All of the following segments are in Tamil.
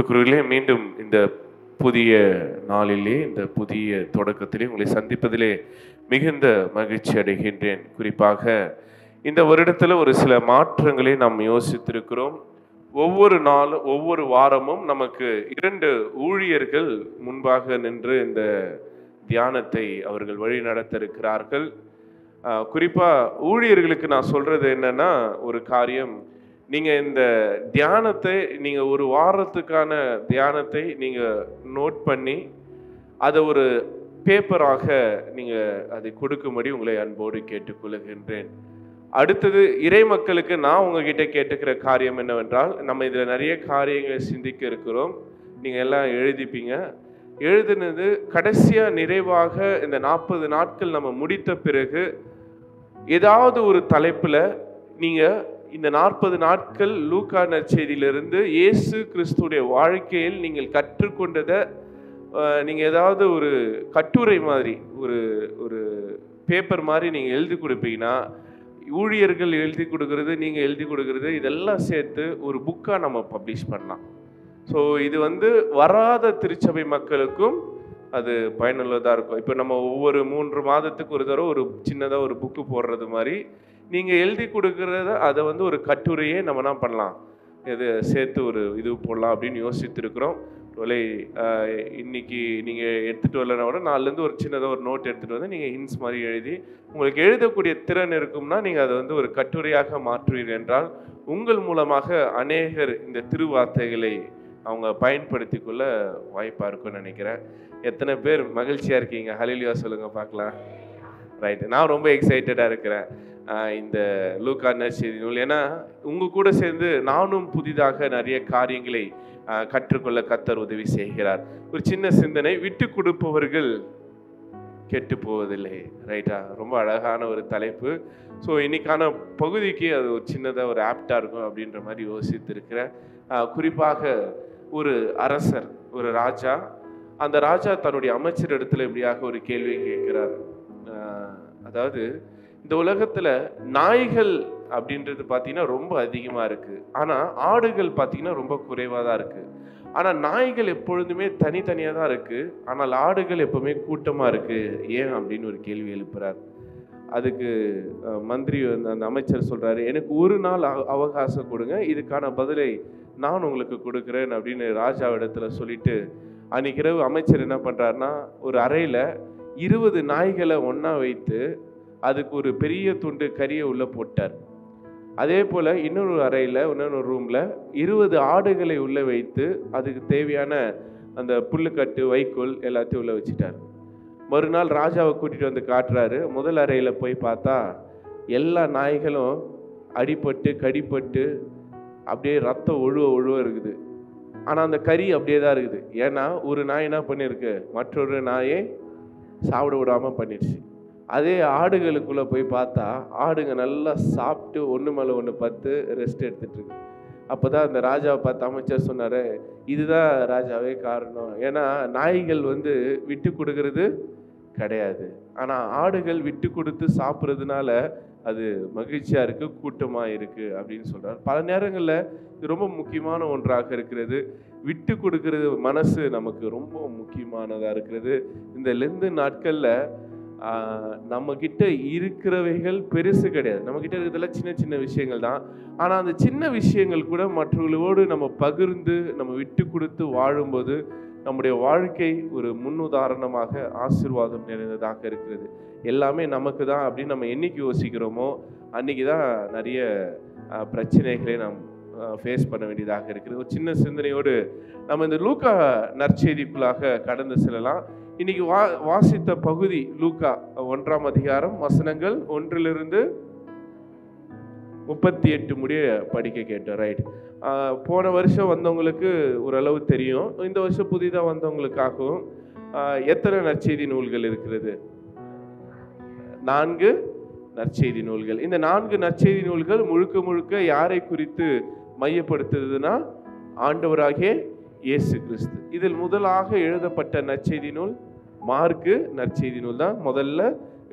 அன்புக்குரியவர்களே, மீண்டும் இந்த புதிய நாளிலே, இந்த புதிய தொடக்கத்திலே உங்களை சந்திப்பதிலே மிகுந்த மகிழ்ச்சி அடைகின்றேன். குறிப்பாக இந்த வருடத்தில் ஒரு சில மாற்றங்களை நாம் யோசித்திருக்கிறோம். ஒவ்வொரு நாளும் ஒவ்வொரு வாரமும் நமக்கு 2 ஊழியர்கள் முன்பாக நின்று இந்த தியானத்தை அவர்கள் வழி நடத்த இருக்கிறார்கள். குறிப்பாக ஊழியர்களுக்கு நான் சொல்றது என்னன்னா, ஒரு காரியம், நீங்கள் இந்த தியானத்தை நீங்கள் ஒரு வாரத்துக்கான தியானத்தை நீங்கள் நோட் பண்ணி அதை ஒரு பேப்பராக நீங்கள் அதை கொடுக்கும்படி உங்களை அன்போடு கேட்டுக்கொள்கின்றேன். அடுத்தது, இறை மக்களுக்கு நான் உங்ககிட்ட கேட்டுக்கிற காரியம் என்னவென்றால், நம்ம இதில் நிறைய காரியங்களை சிந்திக்க இருக்கிறோம். நீங்கள் எல்லாம் எழுதிப்பீங்க. எழுதுனது கடைசியாக நிறைவாக இந்த 40 நாட்கள் நம்ம முடித்த பிறகு ஏதாவது ஒரு தலைப்பில் நீங்கள் இந்த 40 நாட்கள் லூக்கா நற்செய்தியிலிருந்து இயேசு கிறிஸ்துடைய வாழ்க்கையில் நீங்கள் கற்றுக்கொண்டதை நீங்கள் ஏதாவது ஒரு கட்டுரை மாதிரி ஒரு பேப்பர் மாதிரி நீங்கள் எழுதி கொடுப்பீங்கன்னா, ஊழியர்கள் எழுதி கொடுக்கறது, நீங்கள் எழுதி கொடுக்கறது, இதெல்லாம் சேர்த்து ஒரு புக்காக நம்ம பப்ளிஷ் பண்ணலாம். ஸோ இது வராத திருச்சபை மக்களுக்கும் அது பயனுள்ளதாக இருக்கும். இப்போ நம்ம ஒவ்வொரு 3 மாதத்துக்கு ஒரு தடவை ஒரு சின்னதாக ஒரு புக்கு போடுறது மாதிரி நீங்கள் எழுதி கொடுக்குறத அதை ஒரு கட்டுரையே நம்ம என்ன பண்ணலாம், இது சேர்த்து ஒரு இது போடலாம் அப்படின்னு யோசித்துருக்குறோம். ஒருவேளை இன்னைக்கு நீங்கள் எடுத்துகிட்டு வரலன்னா கூட நாலுலேருந்து ஒரு சின்னதாக ஒரு நோட் எடுத்துகிட்டு வந்து நீங்கள் ஹின்ஸ் மாதிரி எழுதி உங்களுக்கு எழுதக்கூடிய திறன் இருக்கும்னா நீங்கள் அதை ஒரு கட்டுரையாக மாற்றுவீர்கள் என்றால் உங்கள் மூலமாக அநேகர் இந்த திருவார்த்தைகளை அவங்க பயன்படுத்தி கொள்ள வாய்ப்பாக இருக்கும்னு நினைக்கிறேன். எத்தனை பேர் மகிழ்ச்சியாக இருக்கீங்க? ஹல்லேலூயா சொல்லுங்கள் பார்க்கலாம். ரைட்டு, நான் ரொம்ப எக்ஸைட்டடாக இருக்கிறேன் இந்த லூக்கா நற்செய்தி நூல். ஏன்னா உங்கள் கூட சேர்ந்து நானும் புதிதாக நிறைய காரியங்களை கற்றுக்கொள்ள கர்த்தர் உதவி செய்கிறார். ஒரு சின்ன சிந்தனை, விட்டு கொடுப்பவர்கள் கெட்டு போவதில்லை. ரைட்டா? ரொம்ப அழகான ஒரு தலைப்பு. ஸோ இன்னைக்கான பகுதிக்கு அது ஒரு சின்னதாக ஒரு ஆப்டாக இருக்கும் அப்படின்ற மாதிரி யோசித்திருக்கிறேன். குறிப்பாக ஒரு அரசர், ஒரு ராஜா, அந்த ராஜா தன்னுடைய அமைச்சர் இடத்துல இப்படியாக ஒரு கேள்வியை கேட்கிறார். அதாவது, இந்த உலகத்தில் நாய்கள் அப்படின்றது பார்த்தீங்கன்னா ரொம்ப அதிகமாக இருக்குது, ஆனால் ஆடுகள் பார்த்தீங்கன்னா ரொம்ப குறைவாக தான் இருக்குது. ஆனால் நாய்கள் எப்பொழுதுமே தனித்தனியாக தான் இருக்குது, ஆனால் ஆடுகள் எப்போவுமே கூட்டமாக இருக்குது. ஏன் அப்படின்னு ஒரு கேள்வி எழுப்புறார். அதுக்கு மந்திரி அந்த அமைச்சர் சொல்கிறாரு, எனக்கு ஒரு நாள் அவகாசம் கொடுங்க, இதுக்கான பதிலை நான் உங்களுக்கு கொடுக்குறேன் அப்படின்னு ராஜாவிடத்துல சொல்லிட்டு, அன்றைக்கி இரவு அமைச்சர் என்ன பண்ணுறாருன்னா, ஒரு அறையில் 20 நாய்களை ஒன்றா வைத்து அதுக்கு ஒரு பெரிய துண்டு கறியை உள்ளே போட்டார். அதே போல் இன்னொரு அறையில், இன்னொரு ரூமில் 20 ஆடுகளை உள்ளே வைத்து அதுக்கு தேவையான அந்த புல்லுக்கட்டு, வைக்கோல் எல்லாத்தையும் உள்ளே வச்சுட்டார். மறுநாள் ராஜாவை கூட்டிகிட்டு வந்து காட்டுறாரு. முதல் அறையில் போய் பார்த்தா எல்லா நாய்களும் அடிபட்டு கடிப்பட்டு அப்படியே ரத்தம் ஒழுவ இருக்குது. ஆனால் அந்த கறி அப்படியே தான் இருக்குது. ஏன்னா ஒரு நாய் என்ன பண்ணியிருக்கு, மற்றொரு நாயை சாப்பிட விடாமல் பண்ணிடுச்சு. அதே ஆடுகளுக்குள்ளே போய் பார்த்தா ஆடுங்க நல்லா சாப்பிட்டு ஒன்று மேலே ஒன்று பத்து ரெஸ்ட் எடுத்துகிட்டு இருக்கு. அப்போ தான் அந்த ராஜாவை பார்த்து அமைச்சர் சொன்னார், இதுதான் ராஜாவே காரணம். ஏன்னா நாய்கள் விட்டு கொடுக்கறது கிடையாது, ஆனால் ஆடுகள் விட்டு கொடுத்து சாப்பிட்றதுனால அது மகிழ்ச்சியாக இருக்குது, கூட்டமாக இருக்குது அப்படின்னு சொல்கிறார். பல நேரங்களில் இது ரொம்ப முக்கியமான ஒன்றாக இருக்கிறது. விட்டு கொடுக்கறது மனசு நமக்கு ரொம்ப முக்கியமானதாக இருக்கிறது. இந்த லெந்து நாட்களில் நம்மக்கிட்ட இருக்கிறவைகள் பெருசு கிடையாது, நம்மக்கிட்ட இருக்கிறதெல்லாம் சின்ன சின்ன விஷயங்கள் தான். ஆனால் அந்த சின்ன விஷயங்கள் கூட மற்றவர்களோடு நம்ம பகிர்ந்து நம்ம விட்டு கொடுத்து வாழும்போது நம்முடைய வாழ்க்கை ஒரு முன்னுதாரணமாக ஆசீர்வாதம் நிறைந்ததாக இருக்கிறது. எல்லாமே நமக்கு தான் அப்படின்னு நம்ம என்னைக்கு யோசிக்கிறோமோ அன்றைக்கி தான் நிறைய பிரச்சனைகளை நாம் ஃபேஸ் பண்ண வேண்டியதாக இருக்குது. ஒரு சின்ன சிந்தனையோடு நம்ம இந்த லூக்கா நற்செய்திக்குள்ளாக கடந்து செல்லலாம். இன்னைக்கு வாசித்த பகுதி லூக்கா 1ஆம் அதிகாரம் வசனங்கள் 1 to 38 முடிய படிக்க கேட்டோம். ரைட், போன வருஷம் வந்தவங்களுக்கு ஓரளவு தெரியும். இந்த வருஷம் புதிதாக வந்தவங்களுக்காகவும் எத்தனை நற்செய்தி நூல்கள் இருக்கிறது? 4 நற்செய்தி நூல்கள். இந்த 4 நற்செய்தி நூல்கள் முழுக்க முழுக்க யாரை குறித்து மையப்படுத்துதுன்னா, ஆண்டவராகிய இயேசு கிறிஸ்து. இதில் முதலாக எழுதப்பட்ட நற்செய்தி நூல் மார்க்கு நற்செய்தி நூல் தான் முதல்ல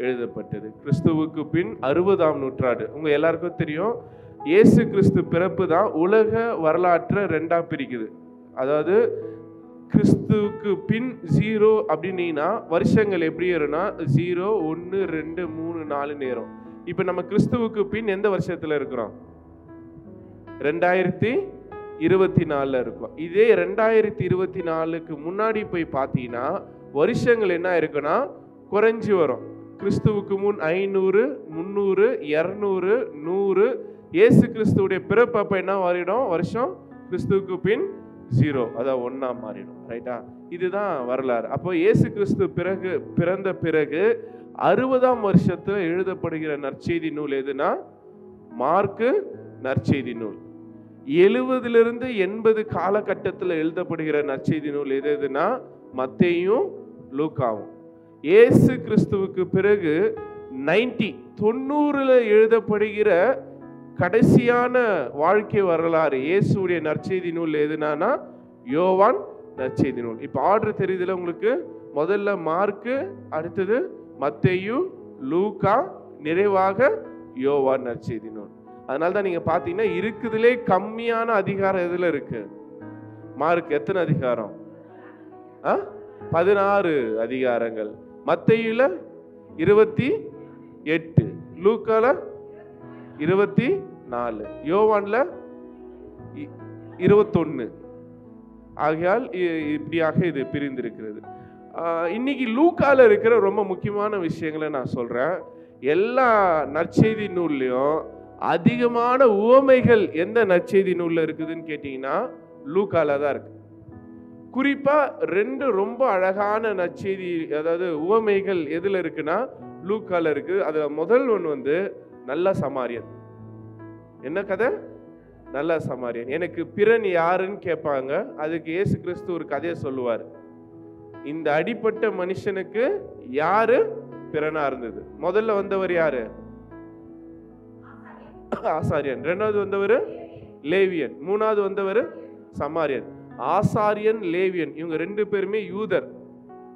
எழுதப்பட்டது. கிறிஸ்துவுக்கு பின் 60ஆம் நூற்றாண்டு. உங்கள் எல்லாருக்கும் தெரியும், இயேசு கிறிஸ்து பிறப்பு தான் உலக வரலாற்றை 2ஆக பிரிக்குது. அதாவது கிறிஸ்துவுக்கு பின் 0 அப்படின்னா வருஷங்கள் எப்படி ஏறும்னா 0, 1, 2, 3, 4 நேரம். இப்ப நம்ம கிறிஸ்துவுக்கு பின் எந்த வருஷத்துல இருக்கிறோம்? 2024 இருக்கும். இதே 2024க்கு முன்னாடி போய் பார்த்தீங்கன்னா வருஷங்கள் என்ன இருக்குன்னா குறைஞ்சி வரும். கிறிஸ்துவுக்கு முன் 500, 300, 200, 100. இயேசு கிறிஸ்துவுடைய பிறப்பு அப்ப என்ன மாறிடும்? வருஷம் கிறிஸ்துவுக்கு பின் 0, அதான் 1 மாறிடும். ரைட்டா? இதுதான் வரலாறு. அப்போ இயேசு கிறிஸ்து பிறந்த பிறகு 60ஆம் வருஷத்துல எழுதப்படுகிற நற்செய்தி நூல் எதுனா மார்க்கு நற்செய்தி நூல். 70லிருந்து 80 காலகட்டத்தில் எழுதப்படுகிற நற்செய்தி நூல் எதுனா மத்தேயும் லூக்காவும். இயேசு கிறிஸ்துவுக்கு பிறகு 90ல எழுதப்படுகிற கடைசியான வாழ்க்கை வரலாறு இயேசுடைய நற்செய்தி நூல் எதுனா யோவான் நற்செய்தி நூல். இப்ப ஆர்டர் தெரியுதுல உங்களுக்கு? முதல்ல மார்க்கு, அடுத்தது மத்தேயு, லூக்கா, நிறைவாக யோவான் நற்செய்தி நூல். அதனால்தான் நீங்க பாத்தீங்கன்னா இருக்குதுலே கம்மியான அதிகாரம் எதுல இருக்கு? மார்க் எத்தனை அதிகாரம்? 16 அதிகாரங்கள். மத்தேயுல 28, லூக்கால 24, யோவான்ல 21. ஆகையால் இப்படியாக இது பிரிந்திருக்கிறது. இன்னைக்கு லூக்கால இருக்கிற ரொம்ப முக்கியமான விஷயங்களை நான் சொல்றேன். எல்லா நற்செய்தி நூல்லையும் அதிகமான உவமைகள் எந்த நற்செய்தி நூல்ல இருக்குதுன்னு கேட்டீங்கன்னா லூக்கால தான் இருக்கு. குறிப்பா 2 ரொம்ப அழகான நற்செய்தி, அதாவது உவமைகள் எதுல இருக்குன்னா லூக்கால இருக்கு. அதுல முதல் ஒன்று நல்ல சமாரியன். என்ன கதை? நல்ல சமாரியன். எனக்கு பிறன் யாருன்னு கேட்பாங்க. அதுக்கு இயேசு கிறிஸ்து ஒரு கதையை சொல்லுவார். இந்த அடிப்பட்ட மனுஷனுக்கு யாரு பிறனா இருந்தது? முதல்ல வந்தவர் யாரு? ஆசாரியன். 2வது வந்தவர் லேவியன். 3வது வந்தவர் சமாரியன். ஆசாரியன், லேவியன், இவங்க 2 பேருமே யூதர்.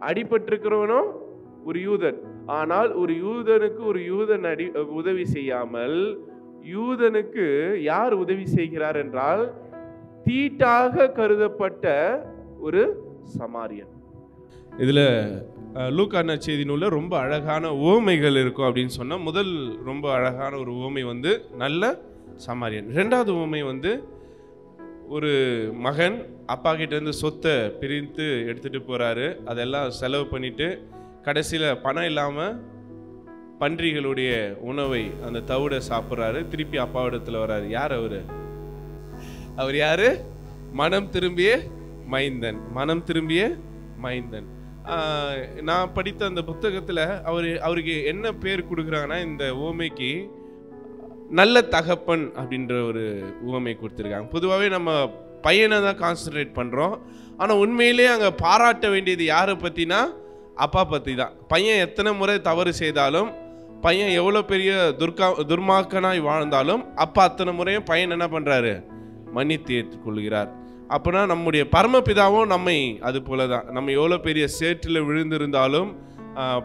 அடிபட்டிருக்கிறவனும் ஒரு யூதன். ஆனால் ஒரு யூதனுக்கு ஒரு யூதன் உதவி செய்யாமல் யூதனுக்கு யார் உதவி செய்கிறார் என்றால் தீட்டாக கருதப்பட்ட ஒரு சமாரியன். இதுல லூக்கா நற்செய்தி நூல்ல ரொம்ப அழகான உவமைகள் இருக்கும் அப்படின்னு சொன்னா முதல் ரொம்ப அழகான ஒரு உவமை நல்ல சமாரியன். 2வது உவமை ஒரு மகன் அப்பா கிட்ட இருந்து சொத்தை பிரித்து எடுத்துட்டு போறாரு. அதெல்லாம் செலவு பண்ணிட்டு கடைசியில பணம் இல்லாம பன்றிகளுடைய உணவை அந்த தவிட சாப்பிட்றாரு. திருப்பி அப்பாவிடத்துல வர்றாரு. யார் அவரு? அவர் யாரு? மனம் திரும்பிய மைந்தன். மனம் திரும்பிய மைந்தன். நான் படித்த அந்த புத்தகத்துல அவருக்கு என்ன பேர் கொடுக்குறாங்கன்னா இந்த உவமைக்கு நல்ல தகப்பன் அப்படின்ற ஒரு உவமை கொடுத்துருக்காங்க. பொதுவாகவே நம்ம பையனை தான் கான்சன்ட்ரேட் பண்றோம். ஆனா உண்மையிலே அங்க பாராட்ட வேண்டியது யாரை பத்தினா அப்பா பத்தி தான். பையன் எத்தனை முறை தவறு செய்தாலும், பையன் எவ்வளவு பெரிய துர்மார்க்கனாய் வாழ்ந்தாலும் அப்பா அத்தனை முறையும் பையன் என்ன பண்றாரு? மன்னித்து ஏற்றுக்கொள்கிறார். அப்பனா நம்முடைய பரமபிதாவும் நம்மை அது போலதான். நம்ம எவ்வளவு பெரிய சேற்றில் விழுந்திருந்தாலும்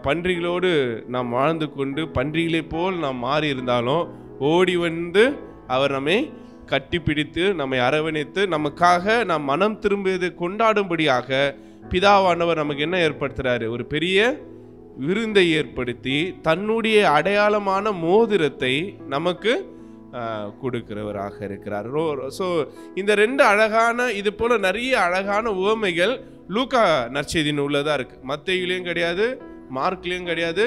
பன்றிகளோடு நாம் வாழ்ந்து கொண்டு பன்றிகளை போல் நாம் மாறி இருந்தாலும் ஓடி வந்து அவர் நம்மை கட்டிப்பிடித்து நம்மை அரவணைத்து நமக்காக நாம் மனம் திரும்பியது கொண்டாடும்படியாக பிதாவானவர் நமக்கு என்ன ஏற்படுத்துறாரு? ஒரு பெரிய விருந்தை ஏற்படுத்தி தன்னுடைய அடையாளமான மோதிரத்தை நமக்கு கொடுக்கிறவராக இருக்கிறார். ஸோ இந்த 2 அழகான இது போல நிறைய அழகான உவமைகள் லூக்கா நற்செய்தி நூல்ல தான் இருக்கு. மத்தேயுலயும் கிடையாது, மார்க்லயும் கிடையாது,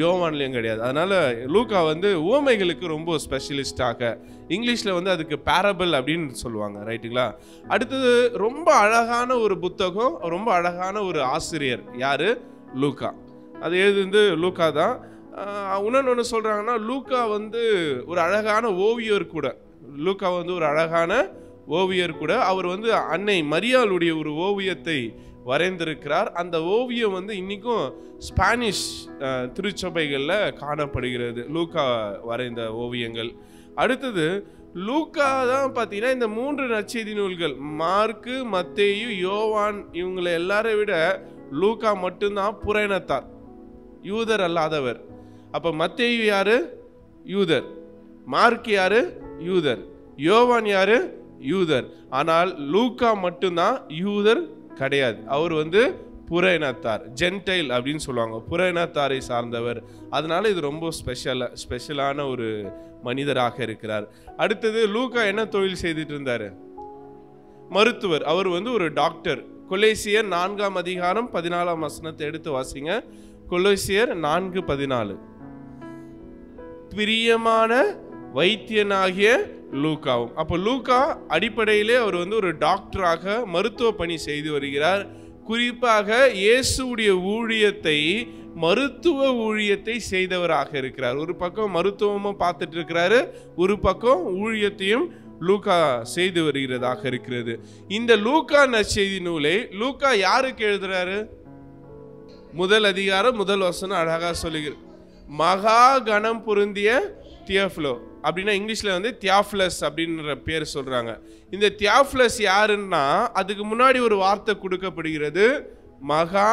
யோவான்லயும் கிடையாது. அதனால லூக்கா உவமைகளுக்கு ரொம்ப ஸ்பெஷலிஸ்டாக, இங்கிலீஷ்ல அதுக்கு பேரபிள் அப்படின்னு சொல்லுவாங்க. ரைட்டுங்களா? அடுத்தது ரொம்ப அழகான ஒரு புத்தகம், ரொம்ப அழகான ஒரு ஆசிரியர். யாரு? லூக்கா. அது எழுது லூக்கா தான். இன்னொன்று சொல்றாங்கன்னா லூக்கா ஒரு அழகான ஓவியர் கூட. லூக்கா ஒரு அழகான ஓவியர் கூட. அவர் அன்னை மரியாளுடைய ஒரு ஓவியத்தை வரைந்திருக்கிறார். அந்த ஓவியம் இன்னைக்கும் ஸ்பானிஷ் திருச்சபைகளில் காணப்படுகிறது, லூக்கா வரைந்த ஓவியங்கள். அடுத்தது லூக்கா தான் பார்த்தீங்கன்னா இந்த 3 நற்செய்தி நூல்கள் மார்க்கு, மத்தேயு, யோவான் இவங்களை எல்லாரை விட லூக்கா மட்டும்தான் புறையினத்தார், யூதர் அல்லாதவர். அப்ப மத்தேயு யாரு? யூதர். மார்க் யாரு? யூதர். யோவான் யாரு? யூதர். ஆனால் லூக்கா மட்டும்தான் யூதர் கிடையாது. அவர் புற இனத்தார், ஜென்டைல் அப்படின்னு சொல்லுவாங்க, புற இனத்தாரை சார்ந்தவர். அதனால இது ரொம்ப ஸ்பெஷலான ஒரு மனிதராக இருக்கிறார். அடுத்தது லூக்கா என்ன தொழில் செய்துட்டு இருந்தாரு? மருத்துவர். அவர் ஒரு டாக்டர். கொலோசியர் 4ஆம் அதிகாரம் 14ஆம் வசனத்தை எடுத்து வாசிங்க. கொலோசியர் 4:14. பிரியமான வைத்தியனாகிய லூக்காவும். அப்போ லூக்கா அடிப்படையிலே அவர் ஒரு டாக்டராக மருத்துவ பணி செய்து வருகிறார். குறிப்பாக இயேசுடைய ஊழியத்தை, மருத்துவ ஊழியத்தை செய்தவராக இருக்கிறார். ஒரு பக்கம் மருத்துவமும் பார்த்துட்டு இருக்கிறாரு, ஒரு பக்கம் ஊழியத்தையும் லூக்கா செய்து வருகிறதாக இருக்கிறது. இந்த லூக்கா நற்செய்தி நூலை லூக்கா யாருக்கு எழுதுறாரு? முதல் அதிகாரம் முதல் வசனம் அழகா சொல்லுகிறது, மகா கணம் பொருந்திய தியோஃபிலோ. அப்படின்னா இங்கிலீஷ்ல தியோஃபிலஸ் அப்படின்ற பேர் சொல்றாங்க. இந்த தியோஃபிலஸ் யாருன்னா, அதுக்கு முன்னாடி ஒரு வார்த்தை கொடுக்கப்படுகிறது, மகா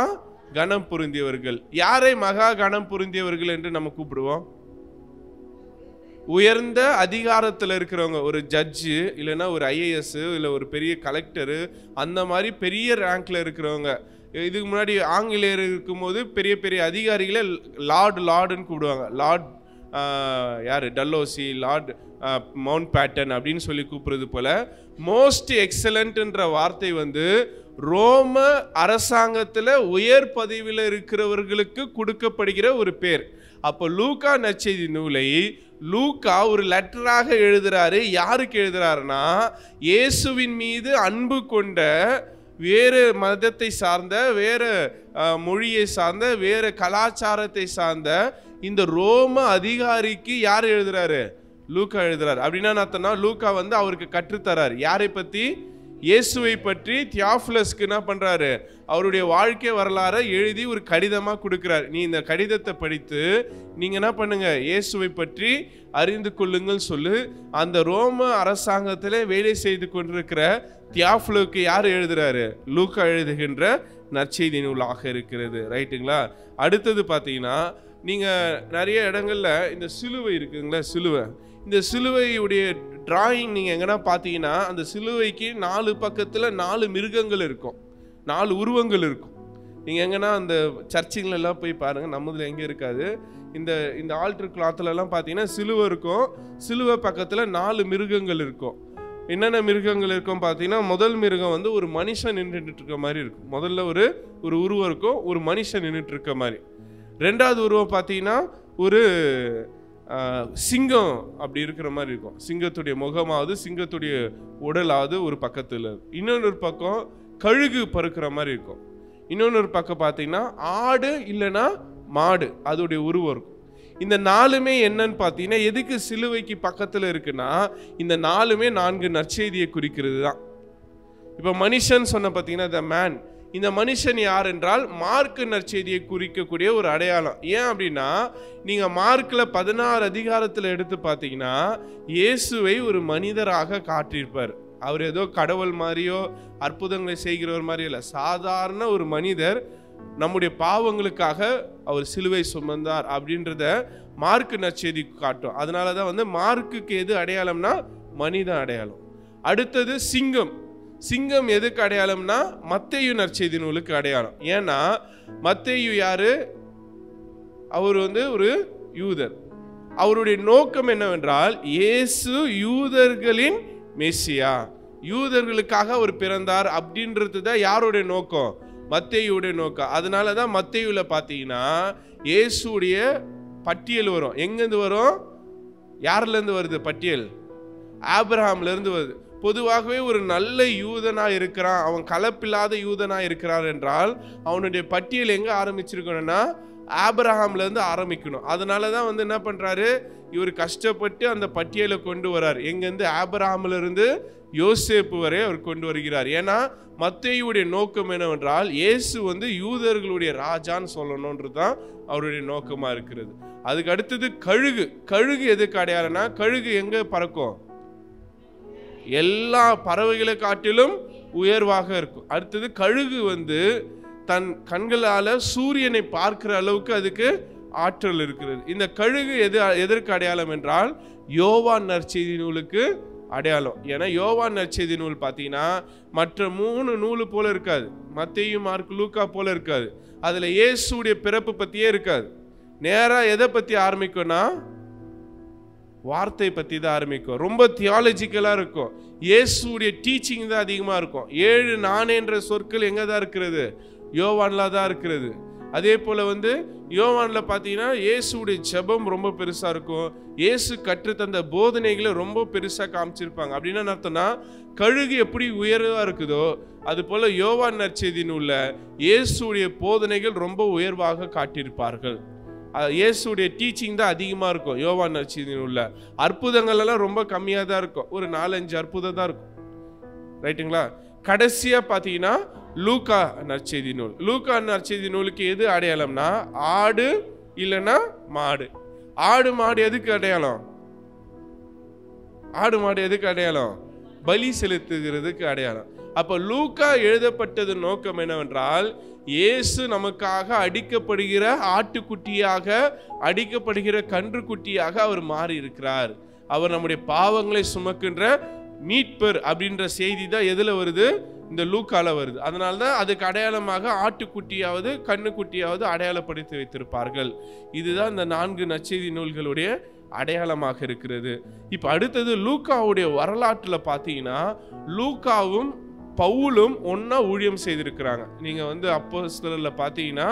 கணம் பொருந்தியவர்கள். யாரை மகா கணம் பொருந்தியவர்கள் என்று நம்ம கூப்பிடுவோம்? உயர்ந்த அதிகாரத்தில் இருக்கிறவங்க, ஒரு ஜட்ஜு, இல்லைன்னா ஒரு ஐஏஎஸ், இல்லை ஒரு பெரிய கலெக்டரு, அந்த மாதிரி பெரிய ரேங்க்ல இருக்கிறவங்க. இதுக்கு முன்னாடி ஆங்கிலேயர் இருக்கும்போது பெரிய பெரிய அதிகாரிகளை லார்டுன்னு கூப்பிடுவாங்க. லார்ட் யார்? டல்லோசி, லார்ட் மவுண்ட் பேட்டன் அப்படின்னு சொல்லி கூப்பிடுறது போல, மோஸ்ட் எக்ஸலண்ட்ன்ற வார்த்தை ரோம அரசாங்கத்தில் உயர் பதவியில் இருக்கிறவர்களுக்கு கொடுக்கப்படுகிற ஒரு பேர். அப்போ லூக்கா நற்செய்தி நூலை லூக்கா ஒரு லெட்டராக எழுதுறாரு. யாருக்கு எழுதுறாருன்னா, இயேசுவின் மீது அன்பு கொண்ட, வேறு மதத்தை சார்ந்த, வேறு மொழியை சார்ந்த, வேறு கலாச்சாரத்தை சார்ந்த இந்த ரோம அதிகாரிக்கு யார் எழுதுறாரு? லூக்கா எழுதுறாரு. அப்படின்னா நான் லூக்கா அவருக்கு கற்றுத்தரார். யாரை பத்தி? இயேசுவை பற்றி. தியோஃபிலஸ்க்கு என்ன பண்றாரு? அவருடைய வாழ்க்கை வரலாறை எழுதி ஒரு கடிதமா கொடுக்கிறார். நீ இந்த கடிதத்தை படித்து நீங்க என்ன பண்ணுங்க, இயேசுவை பற்றி அறிந்து கொள்ளுங்கள் சொல்லு. அந்த ரோம அரசாங்கத்தில் வேலை செய்து கொண்டிருக்கிற தியோஃபிலுக்கு யார் எழுதுறாரு? லூக்கா எழுதுகின்ற நற்செய்தி நூலாக இருக்கிறது. ரைட்டுங்களா? அடுத்தது பார்த்தீங்கன்னா, நீங்க நிறைய இடங்கள்ல இந்த சிலுவை இருக்குங்களா, சிலுவை, இந்த சிலுவையுடைய டிராயிங் நீங்க எங்கன்னா பார்த்தீங்கன்னா, அந்த சிலுவைக்கு 4 பக்கத்துல 4 மிருகங்கள் இருக்கும், 4 உருவங்கள் இருக்கும். நீங்க எங்கன்னா அந்த சர்ச்சிங்கள எல்லாம் போய் பாருங்க, நம்மதுல எங்க இருக்காது. இந்த ஆல்டர் கிளாத்ல எல்லாம் பார்த்தீங்கன்னா சிலுவை இருக்கும். சிலுவை பக்கத்துல 4 மிருகங்கள் இருக்கும். என்னென்ன மிருகங்கள் இருக்கும் பார்த்தீங்கன்னா, முதல் மிருகம் ஒரு மனுஷன் நின்றுட்டு இருக்க மாதிரி இருக்கும். முதல்ல ஒரு உருவம் இருக்கும், ஒரு மனுஷன் நின்றுட்டு இருக்க மாதிரி. ரெண்டாவது உருவம் பார்த்தீங்கன்னா ஒரு சிங்கம் அப்படி இருக்கிற மாதிரி இருக்கும். சிங்கத்துடைய முகமாவது சிங்கத்துடைய உடலாவது ஒரு பக்கத்தில். இன்னொரு பக்கம் கழுகு பறக்கிற மாதிரி இருக்கும். இன்னொன்று பக்கம் பார்த்தீங்கன்னா ஆடு இல்லைன்னா மாடு, அதோடைய உருவம் இருக்கும். இந்த 4மே என்னன்னு பார்த்தீங்கன்னா, எதுக்கு சிலுவைக்கு பக்கத்தில் இருக்குன்னா, இந்த 4மே 4 நற்செய்தியை குறிக்கிறது தான். இப்போ மனுஷன் சொன்ன பார்த்தீங்கன்னா த மேன், இந்த மனுஷன் யார் என்றால் மார்க்கு நற்செய்தியை குறிக்கக்கூடிய ஒரு அடையாளம். ஏன் அப்படின்னா, நீங்க மார்க்ல 16 அதிகாரத்தில் எடுத்து பார்த்தீங்கன்னா, இயேசுவை ஒரு மனிதராக காட்டியிருப்பார். அவர் ஏதோ கடவுள் மாதிரியோ அற்புதங்களை செய்கிறவர் மாதிரியோ இல்லை, சாதாரண ஒரு மனிதர். நம்முடைய பாவங்களுக்காக அவர் சிலுவை சுமந்தார் அப்படின்றத மார்க்கு நற்செய்தி காட்டும். அதனாலதான் மார்க்குக்கு எது அடையாளம்னா மனித அடையாளம். அடுத்தது சிங்கம். சிங்கம் எதுக்கு அடையாளம்னா மத்தேயு நற்செய்தி நூலுக்கு அடையாளம். ஏன்னா மத்தேயு யாரு? அவர் ஒரு யூதர். அவருடைய நோக்கம் என்னவென்றால், இயேசு யூதர்களின் மெசியா, யூதர்களுக்காக அவர் பிறந்தார் அப்படின்றது தான் யாருடைய நோக்கம்? மத்தேயுடைய நோக்கம். அதனாலதான் மத்தேயுல பாத்தீங்கன்னா இயேசுடைய பட்டியல் வரும். எங்கிருந்து வரும்? யார்ல இருந்து வருது பட்டியல்? ஆபிரகாம்ல இருந்து வருது. பொதுவாகவே ஒரு நல்ல யூதனா இருக்கிறான், அவன் கலப்பில்லாத யூதனா இருக்கிறான் என்றால் அவனுடைய பட்டியல் எங்க ஆரம்பிச்சிருக்கணும்னா ஆபிரகாம்ல இருந்து ஆரம்பிக்கணும். அதனாலதான் என்ன பண்றாரு, இவர் கஷ்டப்பட்டு அந்த பட்டியலை கொண்டு வரார். எங்கிருந்து? ஆபிரகாம்ல இருந்து யோசேப்பு வரை அவர் கொண்டு வருகிறார். ஏன்னா மத்தேயுடைய நோக்கம் என்னவென்றால், இயேசு யூதர்களுடைய ராஜான்னு சொல்லணும்ன்றதுதான் அவருடைய நோக்கமா இருக்கிறது. அதுக்கு அடுத்தது கழுகு. கழுகு எதுக்கு அடையாளம்னா, கழுகு எங்க பறக்கும்? எல்லா பறவைகளை காட்டிலும் உயர்வாக இருக்கும். அடுத்தது கழுகு தன் கண்களால சூரியனை பார்க்கிற அளவுக்கு அதுக்கு ஆற்றல் இருக்கிறது. இந்த கழுகு எதற்கு அடையாளம் என்றால் யோவான் நற்செய்தி நூலுக்கு அடையாளம். ஏன்னா யோவான் நற்செய்தி நூல் பார்த்தீங்கன்னா மற்ற 3 நூல் போல இருக்காது. மத்தேயு, மார்க், லூக்கா போல இருக்காது. அதில் இயேசுடைய பிறப்பு பற்றியே இருக்காது. நேராக எதை பற்றி ஆரம்பிக்கும்னா வார்த்தை பற்றி தான் ஆரம்பிக்கும். ரொம்ப தியாலஜிக்கலாக இருக்கும். இயேசுடைய டீச்சிங் தான் அதிகமாக இருக்கும். 7 நானேன்ற சொற்கள் எங்கே தான் இருக்கிறது? யோவானில் தான் இருக்கிறது. அதே போல் யோவானில் பார்த்தீங்கன்னா இயேசுடைய ஜெபம் ரொம்ப பெருசாக இருக்கும். இயேசு கற்றுத்தந்த போதனைகளை ரொம்ப பெருசாக காமிச்சிருப்பாங்க. அப்படின்னா அர்த்தம்னா கழுகு எப்படி உயர்வாக இருக்குதோ அது போல் யோவான் நற்செய்தி நூலில் இயேசுடைய போதனைகள் ரொம்ப உயர்வாக காட்டியிருப்பார்கள். இயேசுடைய டீச்சிங் தான் அதிகமாக இருக்கும். யோவான் நற்செய்தி நூலில் அற்புதங்கள் எல்லாம் ரொம்ப கம்மியாக தான் இருக்கும். ஒரு 4-5 அற்புதம் தான் இருக்கும். ரைட்டுங்களா? கடைசியாக பார்த்தீங்கன்னா லூக்கா நற்செய்தி நூல். லூக்கா நற்செய்தி நூலுக்கு எது அடையாளம்னா ஆடு இல்லைன்னா மாடு. ஆடு மாடு எதுக்கு அடையாளம்? ஆடு மாடு எதுக்கு அடையாளம்? பலி செலுத்துகிறதுக்கு அடையாளம். அப்ப லூக்கா எழுதப்பட்டது நோக்கம் என்னவென்றால் இயேசு நமக்காக அடிக்கப்படுகிற ஆட்டுக்குட்டியாக, அடிக்கப்படுகிற கன்றுக்குட்டியாக அவர் மாறி இருக்கிறார். அவர் நம்முடைய பாவங்களை சுமக்கின்ற மீட்பர் அப்படின்ற செய்தி தான் எதுல வருது? இந்த லூக்கால வருது. அதனால தான் அதுக்கு அடையாளமாக ஆட்டுக்குட்டியாவது கண்ணுக்குட்டியாவது அடையாளப்படுத்தி வைத்திருப்பார்கள். இதுதான் இந்த 4 நற்செய்தி நூல்களுடைய அடையாளமாக இருக்கிறது. இப்ப அடுத்தது லூக்காவுடைய வரலாற்றுல பார்த்தீங்கன்னா லூக்காவும் பவுலும் ஒன்னா ஊழியம் செய்திருக்கிறாங்க. நீங்க அப்போஸ்தலர்ல பார்த்தீங்கன்னா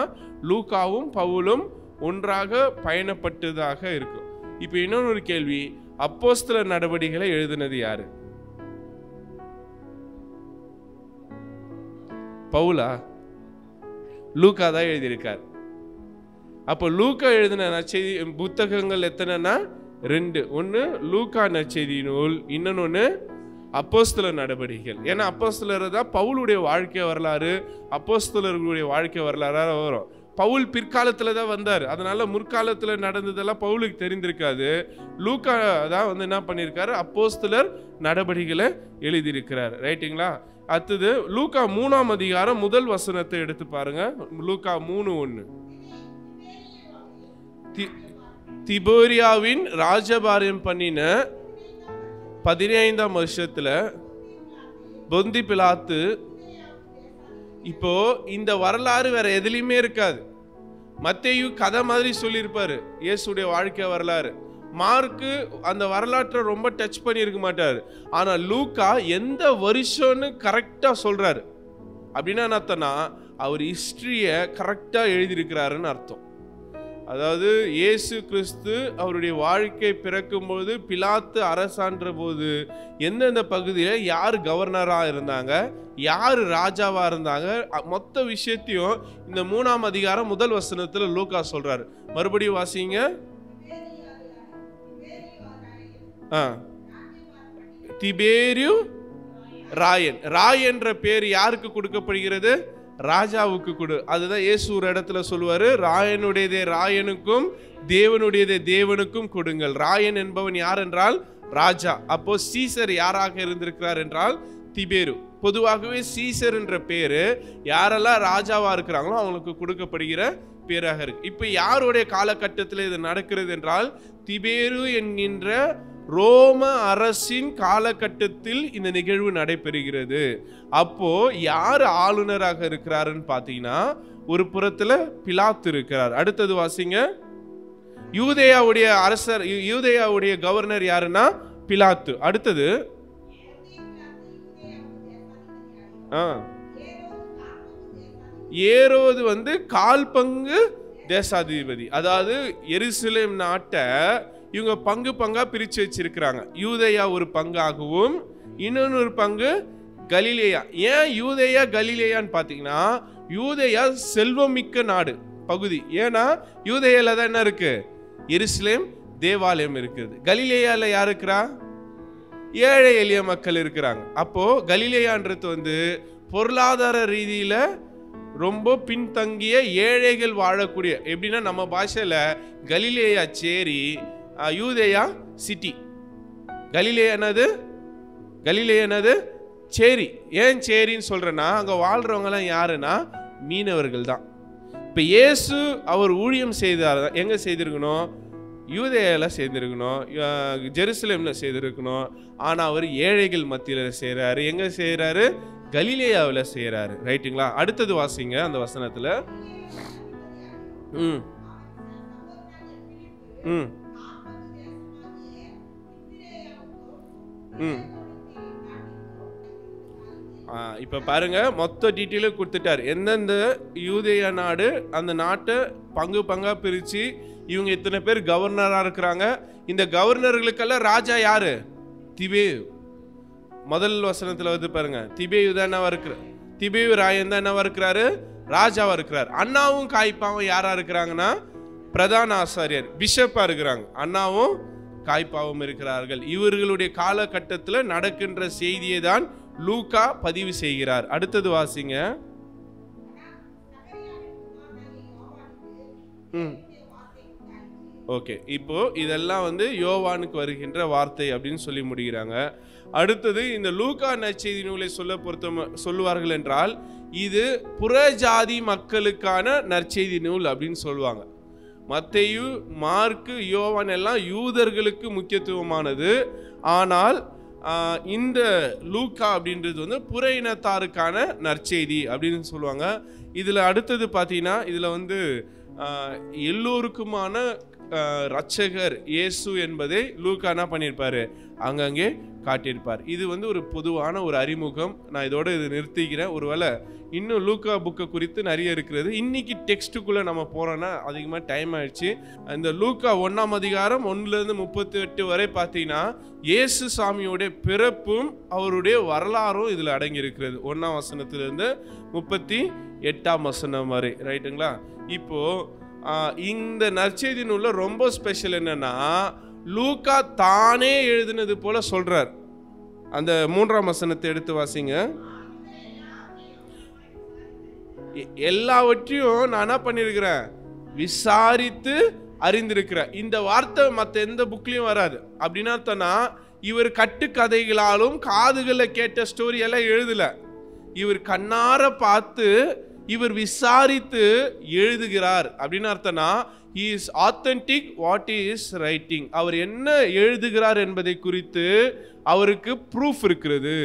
லூக்காவும் பவுலும் ஒன்றாக பயணப்பட்டதாக இருக்கும். இப்ப இன்னொரு கேள்வி, அப்போஸ்தலர் நடவடிக்கைகளை எழுதினது யாரு? பவுலா? லூக்கா தான் எழுதியிருக்கார். அப்போ லூக்கா எழுதின நற்செய்தி புத்தகங்கள் எத்தனைன்னா 2. ஒன்று லூக்கா நற்செய்தி நூல், இன்னொன்று அப்போஸ்தலர் நடவடிக்கைகள். ஏன்னா அப்போஸ்தலர் தான் பவுலுடைய வாழ்க்கை வரலாறு, அப்போஸ்தலர்களுடைய வாழ்க்கை வரலாறு வரும். பவுல் பிற்காலத்தில் தான் வந்தார். அதனால முற்காலத்தில் நடந்ததெல்லாம் பவுலுக்கு தெரிந்திருக்காது. லூக்கா தான் என்ன பண்ணியிருக்காரு? அப்போஸ்தலர் நடவடிக்கைகளை எழுதியிருக்கிறார். ரைட்டுங்களா? அடுத்தது லூக்கா 3ஆம் அதிகாரம் முதல் வசனத்தை எடுத்து பாருங்க. லூக்கா 3:1. திபேரியாவின் ராஜபாரியம் பண்ணின 15ஆம் வருஷத்துல பொந்தி பிலாத்து. இப்போ இந்த வரலாறு வேற எதுலையுமே இருக்காது. மத்தேயு கதை மாதிரி சொல்லியிருப்பாரு இயேசுடைய வாழ்க்கை வரலாறு. மார்க்கு அந்த வரலாற்றை ரொம்ப டச் பண்ணி இருக்க மாட்டாரு. ஆனா லூக்கா எந்த வருஷம்னு கரெக்டா சொல்றாரு. அப்படின்னா என்ன அர்த்தம்னா அவர் ஹிஸ்டரிய கரெக்டா எழுதியிருக்கிறாருன்னு அர்த்தம். அதாவது இயேசு கிறிஸ்து அவருடைய வாழ்க்கை பிறக்கும்போது பிலாத்து அரசான்ற போது எந்தெந்த பகுதியில யார் கவர்னரா இருந்தாங்க, யார் ராஜாவா இருந்தாங்க, மொத்த விஷயத்தையும் இந்த 3ஆம் அதிகாரம் முதல் வசனத்துல லூக்கா சொல்றாரு. மறுபடியும் வாசிங்க. திபேரியு ராயன். ராயன்ற பேர் யாருக்கு கொடுக்கப்படுகிறது? ராஜாவுக்கு கொடு. அதுதான் இயேசு ஒரு இடத்துல சொல்லுவாரு, ராயனுடையதே ராயனுக்கும் தேவனுடையதே தேவனுக்கும் கொடுங்கள். ராயன் என்பவன் யார் என்றால் ராஜா. அப்போ சீசர் யாராக இருந்திருக்கிறார் என்றால் திபேரு. பொதுவாகவே சீசர் என்ற பேரு யாரெல்லாம் ராஜாவா இருக்கிறாங்களோ அவங்களுக்கு கொடுக்கப்படுகிற பேராக இருக்கு. இப்ப யாருடைய காலகட்டத்தில் இது நடக்கிறது என்றால் திபேரு என்கின்ற ரோம அரசின் காலகட்டத்தில் இந்த நிகழ்வு நடைபெறுகிறது. அப்போ யார் ஆளுநராக இருக்கிறாருன்னு பாத்தீங்கன்னா ஒரு புறத்துல பிலாத்து இருக்கிறார். அடுத்தது வாசிங்க. யூதேயாவுடைய அரசர், யூதேயாவுடைய கவர்னர் யாருன்னா பிலாத்து. அடுத்தது ஏரோது கால் பங்கு தேசாதிபதி. அதாவது எருசலேம் நாட்டை இவங்க பங்கு பங்கா பிரிச்சு வச்சிருக்கிறாங்க. யூதேயா ஒரு பங்காகவும் இன்னொரு பங்கு கலிலேயா. ஏன் யூதேயா கலிலேயான்னு பாத்தீங்கன்னா யூதேயா செல்வமிக்க நாடு பகுதி. ஏன்னா யூதேயால தான் என்ன இருக்கு? எருசலேம் தேவாலயம் இருக்குது. கலிலேயால யார் இருக்கிறா? ஏழை எளிய மக்கள் இருக்கிறாங்க. அப்போ கலிலேயான்றது பொருளாதார ரீதியில ரொம்ப பின்தங்கிய ஏழைகள் வாழக்கூடிய, எப்படின்னா நம்ம பாஷையில கலிலேயா சேரி, யூதேயா சிட்டி. கலிலேயா என்னது? சேரி. ஏன் சேரின்னு சொல்றேன்னா அங்க வாழ்றவங்க எல்லாம் யாருன்னா மீனவர்கள் தான். இப்ப இயேசு அவர் ஊழியம் செய்தார் எங்க செய்திருக்கணும்? யூதேயாவில் செய்திருக்கணும், ஜெருசலேமில் செய்திருக்கணும். ஆனால் அவர் ஏழைகள் மத்தியில் செய்கிறாரு. எங்கே செய்கிறாரு? கலிலேயாவில் செய்கிறாரு. ரைட்டுங்களா? அடுத்தது வாசிங்க அந்த வசனத்தில். ம் ம் ம் இப்போ பாருங்க, மொத்த டீட்டெயிலும் கொடுத்துட்டார். எந்தெந்த யூதேய நாடு, அந்த நாட்டை பங்கு பங்கா பிரித்து இவங்க இத்தனை பேர் கவர்னராக இருக்கிறாங்க. இந்த கவர்னர்களுக்கெல்லாம் ராஜா யாரு? திபேயு. முதல் வசனத்தில் வந்து பாருங்க, திபேயு தான் என்னவா இருக்கிற, திபேயு ராயன் தான் என்னவா இருக்கிறாரு? ராஜாவா இருக்கிறார். அண்ணாவும் காய்ப்பாவும் யாரா இருக்கிறாங்கன்னா பிரதான ஆசாரியர், பிஷப்பா இருக்கிறாங்க. அண்ணாவும் காய்ப்பாவும் இருக்கிறார்கள். இவர்களுடைய காலகட்டத்தில் நடக்கின்ற செய்தியை தான் லூக்கா பதிவு செய்கிறார். அடுத்தது வாசிங்க. ஓகே, இப்போ இதெல்லாம் வந்து யோவானுக்கு வருகின்ற வார்த்தை அப்படின்னு சொல்லி முடிகிறாங்க. அடுத்தது இந்த லூக்கா நற்செய்தி நூலை சொல்லுவார்கள் என்றால் இது புறஜாதி மக்களுக்கான நற்செய்தி நூல் அப்படின்னு சொல்லுவாங்க. மத்தேயு, மார்க்கு, யோவான் எல்லாம் யூதர்களுக்கு முக்கியத்துவமானது. ஆனால் இந்த லூக்கா அப்படின்றது வந்து புற இனத்தாருக்கான நற்செய்தி அப்படின்னு சொல்லுவாங்க. இதில் அடுத்தது பார்த்தீங்கன்னா இதில் வந்து எல்லோருக்குமான இரட்சகர் இயேசு என்பதை லூக்கா என்ன பண்ணியிருப்பாரு? அங்கங்கே காட்டியிருப்பார். இது வந்து ஒரு பொதுவான ஒரு அறிமுகம். நான் இதோட இது நிறுத்திக்கிறேன். ஒருவேளை இன்னும் லூக்கா புக்கை குறித்து நிறைய இருக்கிறது. இன்னைக்கு டெக்ஸ்ட்டுக்குள்ளே நம்ம போகிறோன்னா அதிகமாக டைம் ஆயிடுச்சு. இந்த லூக்கா 1ஆம் அதிகாரம் 1-38 வரை பார்த்தீங்கன்னா இயேசு சாமியோடைய பிறப்பும் அவருடைய வரலாறும் இதில் அடங்கி இருக்கிறது. 1ஆம் வசனத்திலிருந்து 38ஆம் வசனம் வரை. ரைட்டுங்களா? இப்போ இந்த நற்செய்தி நூல்ல ரொம்ப ஸ்பெஷல் என்னன்னா லூக்கா தானே எழுதினது போல சொல்றார். அந்த 3ஆம் வசனத்தை எடுத்து வாசிங்க. எல்லாவற்றையும் நான் என்ன பண்ணிருக்கிறேன்? விசாரித்து அறிந்திருக்கிறேன். இந்த வார்த்தை மற்ற எந்த புக்லயும் வராது. அப்படின்னா தானா இவர் கட்டுக்கதைகளாலும் காதுகளை கேட்ட ஸ்டோரி எல்லாம் எழுதல. இவர் கண்ணார பார்த்து இவர் விசாரித்து எழுதுகிறார். அப்படின்னு அர்த்தம்னா he is authentic what he is writing. அவர் என்ன எழுதுகிறார் என்பதை குறித்து அவருக்கு ப்ரூஃப் இருக்கிறது.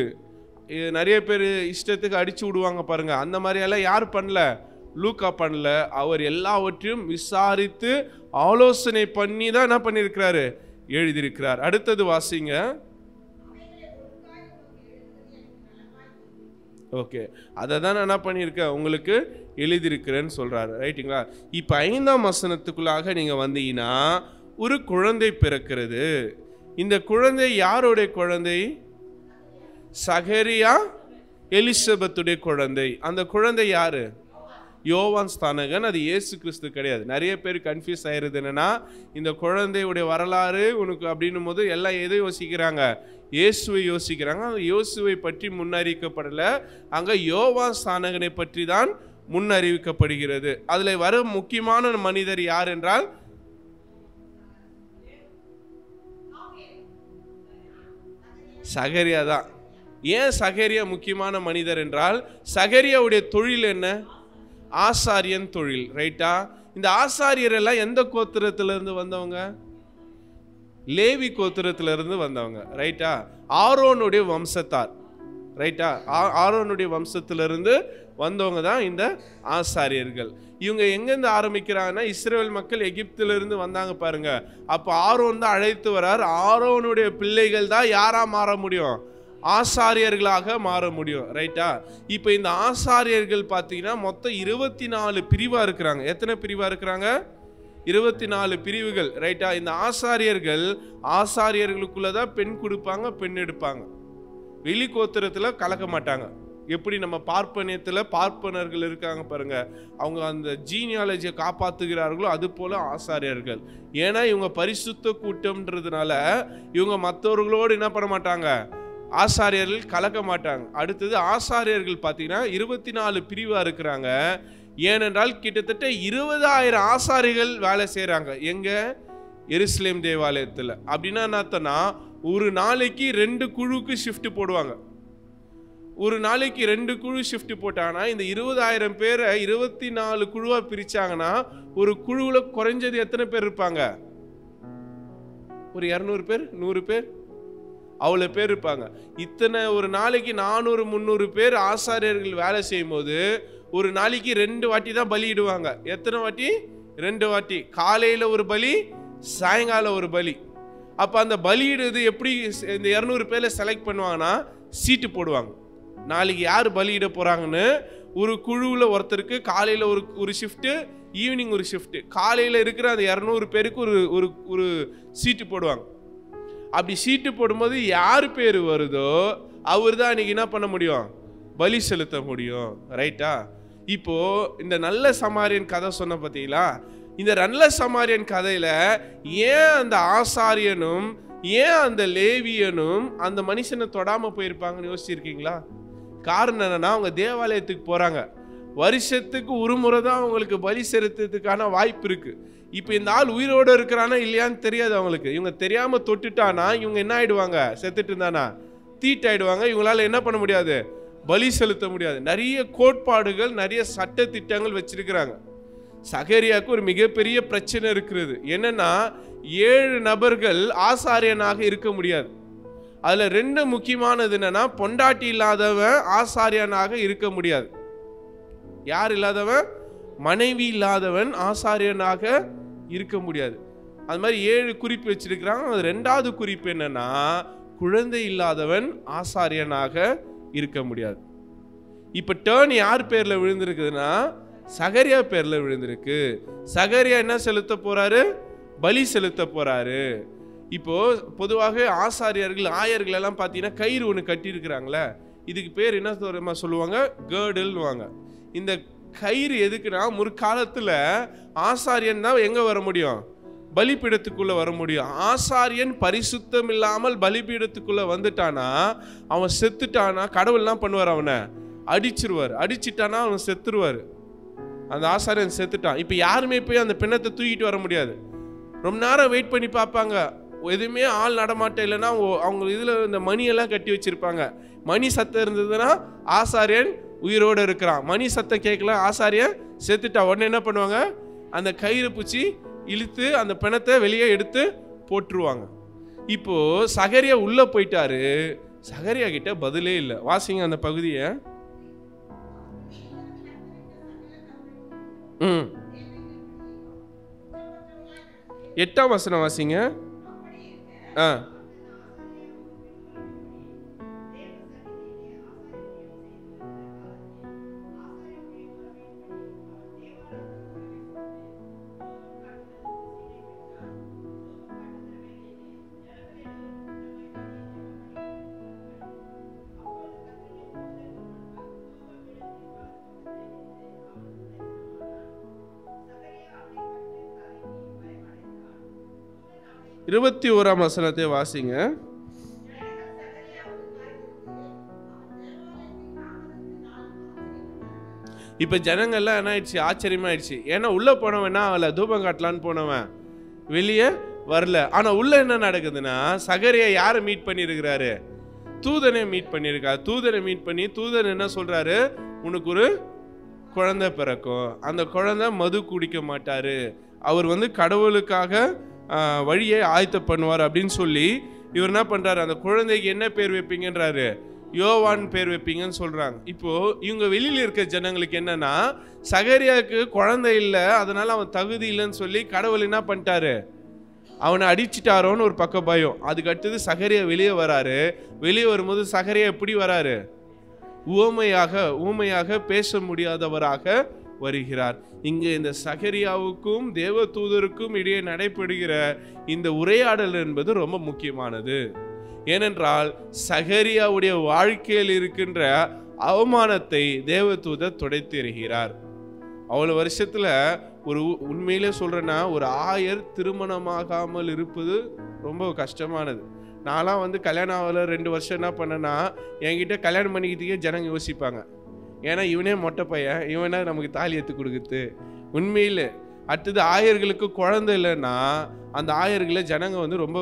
நிறைய பேர் இஷ்டத்துக்கு அடிச்சு விடுவாங்க பாருங்க, அந்த மாதிரி எல்லாம் யார் பண்ணல? லூக்கா பண்ணல. அவர் எல்லாவற்றையும் விசாரித்து ஆலோசனை பண்ணி தான் என்ன பண்ணியிருக்கிறாரு? எழுதியிருக்கிறார். அடுத்தது வாசிங்க. ஓகே, அதை தான் நான் என்ன பண்ணியிருக்கேன்? உங்களுக்கு எழுதியிருக்கிறேன்னு சொல்றாரு. ரைட்டுங்களா? இப்போ 5ஆம் வசனத்துக்குள்ளாக நீங்க வந்தீங்கன்னா ஒரு குழந்தை பிறக்கிறது. இந்த குழந்தை யாருடைய குழந்தை? சகரியா எலிசபெத்துடைய குழந்தை. அந்த குழந்தை யாரு? யோவான் ஸ்தானகன். அது இயேசு கிறிஸ்து கிடையாது. நிறைய பேர் கன்ஃபியூஸ் ஆயிருது. என்னன்னா இந்த குழந்தையுடைய வரலாறு உனக்கு அப்படின்னும் போது எல்லாம் எதை யோசிக்கிறாங்க? இயேசுவை யோசிக்கிறாங்க. அந்த இயேசுவை பற்றி முன்னறிவிக்கப்படல. அங்க யோவான் ஸ்தானகனை பற்றி தான் முன்னறிவிக்கப்படுகிறது. அதுல வர முக்கியமான மனிதர் யார் என்றால் சகரியா தான். ஏன் சகரியா முக்கியமான மனிதர் என்றால் சகரியாவுடைய தொழில் என்ன? ஆசாரியன் தொழில். ரைட்டா? இந்த ஆசாரியர் எல்லாம் எந்த கோத்திரத்திலிருந்து வந்தவங்க? லேவி கோத்திரத்திலிருந்து வந்தவங்க. ரைட்டா? ஆரோனுடைய வம்சத்தார். ரைட்டா? ஆரோனுடைய வம்சத்திலிருந்து வந்தவங்க தான் இந்த ஆசாரியர்கள். இவங்க எங்கேருந்து ஆரம்பிக்கிறாங்கன்னா இஸ்ரேல் மக்கள் எகிப்திலிருந்து வந்தாங்க பாருங்க. அப்போ ஆரோன் தான் அழைத்து வரார். ஆரோனுடைய பிள்ளைகள் தான் யாரா மாற முடியும்? ஆசாரியர்களாக மாற முடியும். ரைட்டா? இப்போ இந்த ஆசாரியர்கள் பார்த்தீங்கன்னா மொத்தம் 24 பிரிவா இருக்கிறாங்க. எத்தனை பிரிவா இருக்கிறாங்க? 24 பிரிவுகள். ரைட்டா? இந்த ஆசாரியர்களுக்குள்ளதான் பெண் கொடுப்பாங்க, பெண் எடுப்பாங்க. வெளி கோத்திரத்துல கலக்க மாட்டாங்க. எப்படி நம்ம பார்ப்பனியத்துல பார்ப்பனர்கள் இருக்காங்க பாருங்க, அவங்க அந்த ஜீனியாலஜியை காப்பாத்துகிறார்களோ அது போல ஆசாரியர்கள். ஏன்னா இவங்க பரிசுத்த கூட்டம்ன்றதுனால இவங்க மற்றவர்களோடு என்ன பண்ண மாட்டாங்க? ஆசாரியர்கள் கலக்க மாட்டாங்க. அடுத்தது ஆசாரியர்கள் பார்த்தீங்கன்னா 24 பிரிவா இருக்கிறாங்க. ஏனென்றால் கிட்டத்தட்ட 20,000 ஆசாரிகள் வேலை செய்யறாங்க. எங்க? எருசலேம் தேவாலயத்தில். அப்படின்னா என்னன்னா ஒரு நாளைக்கு 2 குழுக்கு ஷிஃப்ட் போடுவாங்க. ஒரு நாளைக்கு 2 குழு ஷிஃப்ட் போட்டாங்கன்னா இந்த 20,000 பேரை 24 குழுவா பிரிச்சாங்கன்னா ஒரு குழுவில் குறைஞ்சது எத்தனை பேர் இருப்பாங்க? ஒரு 200 பேர் 100 பேர் அவ்வளோ பேர் இருப்பாங்க. இத்தனை ஒரு நாளைக்கு 400-300 பேர் ஆசாரியர்கள் வேலை செய்யும் போது ஒரு நாளைக்கு 2 வாட்டி தான் பலியிடுவாங்க. எத்தனை வாட்டி? 2 வாட்டி. காலையில் ஒரு பலி, சாயங்காலம் ஒரு பலி. அப்போ அந்த பலியிடுறது எப்படி இந்த 200 பேரில் செலக்ட் பண்ணுவாங்கன்னா சீட்டு போடுவாங்க. நாளைக்கு யார் பலியிட போகிறாங்கன்னு ஒரு குழுவில் ஒருத்தருக்கு காலையில் ஒரு ஷிஃப்ட்டு, ஈவினிங் ஒரு ஷிஃப்ட்டு. காலையில் இருக்கிற அந்த 200 பேருக்கு ஒரு சீட்டு போடுவாங்க. அப்படி சீட்டு போடும்போது யார் பேர் வருதோ அவர் தான் அன்றைக்கி என்ன பண்ண முடியும்? பலி செலுத்த முடியும். ரைட்டா? இப்போ இந்த நல்ல சமாரியன் கதை சொன்ன பார்த்தீங்களா? இந்த நல்ல சமாரியன் கதையில ஏன் அந்த ஆசாரியனும் ஏன் அந்த லேவியனும் அந்த மனுஷனை தொடாம போயிருப்பாங்கன்னு யோசிச்சிருக்கீங்களா? காரணம் என்னன்னா, அவங்க தேவாலயத்துக்கு போறாங்க. வருஷத்துக்கு ஒரு முறை தான் அவங்களுக்கு பலி செலுத்துறதுக்கான வாய்ப்பு இருக்கு. இப்போ இந்த ஆள் உயிரோடு இருக்கிறானா இல்லையான்னு தெரியாது அவங்களுக்கு. இவங்க தெரியாம தொட்டுட்டானா இவங்க என்ன ஆயிடுவாங்க? செத்துட்டு இருந்தானா தீட்டாயிடுவாங்க. இவங்களால என்ன பண்ண முடியாது? பலி செலுத்த முடியாது. நிறைய கோட்பாடுகள், நிறைய சட்ட திட்டங்கள் வச்சிருக்கிறாங்க. சகரியாவுக்கு ஒரு மிகப்பெரிய பிரச்சனை இருக்கிறது. என்னன்னா 7 நபர்கள் ஆசாரியனாக இருக்க முடியாது. அதுல 2 முக்கியமானது என்னன்னா, பொண்டாட்டி இல்லாதவன் ஆசாரியனாக இருக்க முடியாது. யார் இல்லாதவன்? மனைவி இல்லாதவன் ஆசாரியனாக இருக்க முடியாது. அது மாதிரி 7 குறிப்பு வச்சிருக்கிறாங்க. அது 2வது குறிப்பு என்னன்னா, குழந்தை இல்லாதவன் ஆசாரியனாக இருக்க முடியாது. இப்ப டர்ன் யார் பேர்ல விழுந்திருக்குதுன்னா, சகரியா பேர்ல விழுந்திருக்கு. சகரியா என்ன செலுத்த போறாரு? பலி செலுத்த போறாரு. இப்போ பொதுவாக ஆசாரியர்கள், ஆயர்கள் எல்லாம் பார்த்தீங்கன்னா கயிறு ஒன்று கட்டி இருக்கிறாங்களே, இதுக்கு பேர் என்ன சொல்லுவாங்க? கேர்டுல்வாங்க. இந்த கயிறு எதுக்குன்னா, முற்காலத்துல ஆசாரியன் தான் எங்க வர முடியும்? பலிபீடத்துக்குள்ள வர முடியும். ஆசாரியன் பரிசுத்தம் இல்லாமல் பலிபீடத்துக்குள்ள வந்துட்டானா, அவன் செத்துட்டானா கடவுள் என்ன பண்ணுவார்? அவனை அடிச்சிருவார். அடிச்சிட்டானா அவன் செத்துருவார். அந்த ஆசாரியன் செத்துட்டான். இப்போ யாருமே போய் அந்த பிணத்தை தூக்கிட்டு வர முடியாது. ரொம்ப நேரம் வெயிட் பண்ணி பார்ப்பாங்க. எதுவுமே ஆள் நடமாட்டம் இல்லைன்னா அவங்க இதில் இந்த மணியெல்லாம் கட்டி வச்சிருப்பாங்க. மணி சத்தம் இருந்ததுன்னா ஆசாரியன் உயிரோடு இருக்கிறான். மணி சத்தம் கேட்கல, ஆசாரியன் செத்துட்டா. உடனே என்ன பண்ணுவாங்க? அந்த கயிறு பூச்சி இழுத்து அந்த பிணத்தை வெளியே எடுத்து போட்டுருவாங்க. இப்போ சகரியா உள்ள போயிட்டாரு. சகரியா கிட்ட பதிலே இல்லை. வாசிங்க அந்த பகுதியை. 8ஆம் வசனம் வாசிங்க. இருபத்தி 1ஆம் வசனத்தை வாசிங்க. இப்ப ஜனங்கள்லாம் என்ன ஆயிடுச்சு? ஆச்சரியமா ஆயிடுச்சு. ஏன்னா உள்ள போனவன் அவளை தூபம் காட்டலான்னு போனவன் வெளியே வரல. ஆனா உள்ள என்ன நடக்குதுன்னா, சகரியா யாரை மீட் பண்ணிருக்கிறாரு? தூதனை மீட் பண்ணிருக்காரு. தூதனை மீட் பண்ணி தூதன் என்ன சொல்றாரு? உனக்கு ஒரு குழந்தை பிறக்கும். அந்த குழந்தை மது குடிக்க மாட்டாரு. அவர் கடவுளுக்காக வழியை ஆயத்த பண்ணுவார் அப்படின்னு சொல்லி இவர் என்ன பண்றாரு? அந்த குழந்தைக்கு என்ன பேர் வைப்பீங்கன்றாரு? யோவான் பேர் வைப்பீங்கன்னு சொல்றாங்க. இப்போ இவங்க வெளியில இருக்க ஜனங்களுக்கு என்னன்னா, சகரியாவுக்கு குழந்தை இல்லை, அதனால அவன் தகுதி இல்லைன்னு சொல்லி கடவுள் என்ன பண்ணிட்டாரு? அவனை அடிச்சிட்டாரோன்னு ஒரு பக்கம் பயம். அதுக்கு அடுத்தது சகரியா வெளியே வராரு. வெளியே வரும்போது சகரியா எப்படி வராரு? ஊமையாக பேச முடியாதவராக வருகிறார். இங்கே இந்த சகரியாவுக்கும் தேவ தூதருக்கும் இடையே நடைபெறுகிற இந்த உரையாடல் என்பது ரொம்ப முக்கியமானது. ஏனென்றால் சகரியாவுடைய வாழ்க்கையில் இருக்கின்ற அவமானத்தை தேவ தூதர் துடைத்து எறிகிறார். அவ்வளவு வருஷத்துல ஒரு உண்மையிலே சொல்றேன்னா, ஒரு ஆயர் திருமணமாகாமல் இருப்பது ரொம்ப கஷ்டமானது. நான்லாம் கல்யாணம் ஆகல 2 வருஷம் என்ன பண்ணேன்னா, என்கிட்ட கல்யாணம் பண்ணிக்கிட்டே ஜனங்க யோசிப்பாங்க. ஏன்னா இவனே மொட்டை பையன், இவனா நமக்கு தாலி எடுத்து கொடுக்குறது. உண்மையில் அடுத்தது ஆயர்களுக்கு குழந்தை இல்லைன்னா அந்த ஆயர்களை ஜனங்க ரொம்ப